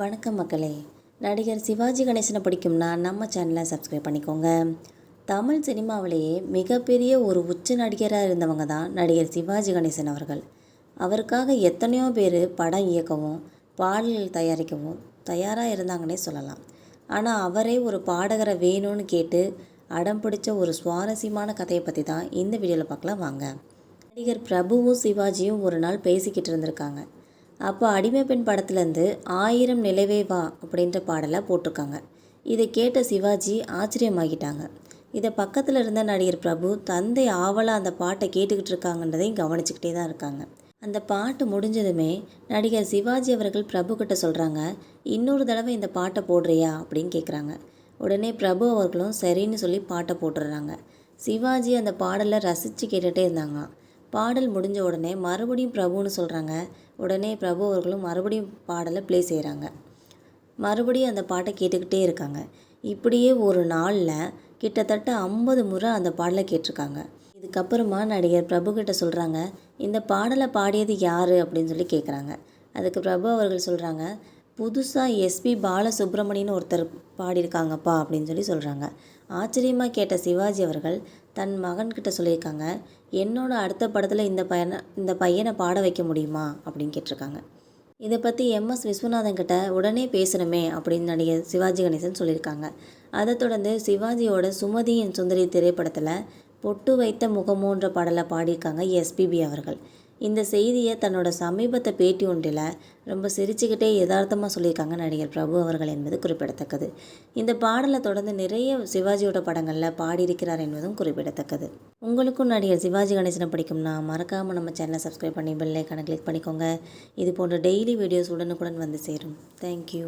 வணக்கம் மக்களே. நடிகர் சிவாஜி கணேசனை பிடிக்கும்னா நம்ம சேனலை சப்ஸ்கிரைப் பண்ணிக்கோங்க. தமிழ் சினிமாவிலேயே மிகப்பெரிய ஒரு உச்ச நடிகராக இருந்தவங்க தான் நடிகர் சிவாஜி கணேசன் அவர்கள். அவருக்காக எத்தனையோ பேர் படம் இயக்கவும் பாடல்கள் தயாரிக்கவும் தயாராக இருந்தாங்கன்னே சொல்லலாம். ஆனால் அவரே ஒரு பாடகரை வேணும்னு கேட்டு அடம் பிடிச்ச ஒரு சுவாரஸ்யமான கதையை பற்றி தான் இந்த வீடியோவில் பார்க்கலாம் வாங்க. நடிகர் பிரபுவும் சிவாஜியும் ஒரு நாள் பேசிக்கிட்டு இருந்திருக்காங்க. அப்போ அடிமை பெண் படத்துலேருந்து 1000 நிலவே வா அப்படின்ற பாடலை போட்டிருக்காங்க. இதை கேட்ட சிவாஜி ஆச்சரியமாகிட்டாங்க. இதை பக்கத்தில் இருந்த நடிகர் பிரபு தந்தை ஆவலாக அந்த பாட்டை கேட்டுக்கிட்டு இருக்காங்கன்றதையும் கவனிச்சுக்கிட்டே தான் இருக்காங்க. அந்த பாட்டு முடிஞ்சதுமே நடிகர் சிவாஜி அவர்கள் பிரபு கிட்ட சொல்கிறாங்க, இன்னொரு தடவை இந்த பாட்டை போடுறியா அப்படின்னு கேட்குறாங்க. உடனே பிரபு அவர்களும் சரின்னு சொல்லி பாட்டை போட்டுடுறாங்க. சிவாஜி அந்த பாடலை ரசித்து கேட்டுகிட்டே இருந்தாங்க. பாடல் முடிஞ்ச உடனே மறுபடியும் பிரபுன்னு சொல்கிறாங்க. உடனே பிரபு அவர்களும் மறுபடியும் பாடலை ப்ளே செய்கிறாங்க. மறுபடியும் அந்த பாட்டை கேட்டுக்கிட்டே இருக்காங்க. இப்படியே ஒரு நாளில் கிட்டத்தட்ட 50 முறை அந்த பாடலை கேட்டிருக்காங்க. இதுக்கப்புறமா நடிகர் பிரபு கிட்ட சொல்கிறாங்க, இந்த பாடலை பாடியது யார் அப்படின்னு சொல்லி கேட்குறாங்க. அதுக்கு பிரபு அவர்கள் சொல்கிறாங்க, புதுசாக எஸ்பி பாலசுப்ரமணியன்னு ஒருத்தர் பாடியிருக்காங்கப்பா அப்படின்னு சொல்லி சொல்கிறாங்க. ஆச்சரியமாக கேட்ட சிவாஜி அவர்கள் தன் மகன்கிட்ட சொல்லியிருக்காங்க, என்னோட அடுத்த படத்தில் இந்த பையனை பாட வைக்க முடியுமா அப்படின்னு கேட்டிருக்காங்க. இதை பற்றி எம்எஸ் விஸ்வநாதன் கிட்ட உடனே பேசணுமே அப்படின்னு நடிகர் சிவாஜி கணேசன் சொல்லியிருக்காங்க. அதை தொடர்ந்து சிவாஜியோட சுமதி என் சுந்தரி திரைப்படத்தில் பொட்டு வைத்த முகமோன்ற பாடலை பாடியிருக்காங்க எஸ்பிபி அவர்கள். இந்த செய்தியை தன்னோட சமீபத்த பேட்டி ஒன்றில் ரொம்ப சிரிச்சுக்கிட்டே யதார்த்தமாக சொல்லியிருக்காங்க நடிகர் பிரபு அவர்கள் என்பது குறிப்பிடத்தக்கது. இந்த பாடலை தொடர்ந்து நிறைய சிவாஜியோட படங்களில் பாடியிருக்கிறார் என்பதும் குறிப்பிடத்தக்கது. உங்களுக்கும் நடிகர் சிவாஜி கணேசனை பிடிக்கும்னா மறக்காமல் நம்ம சேனலை சப்ஸ்கிரைப் பண்ணி பெல் ஐகானை கிளிக் பண்ணிக்கோங்க. இது போன்ற டெய்லி வீடியோஸ் உடனுக்குடன் வந்து சேரும். தேங்க்யூ.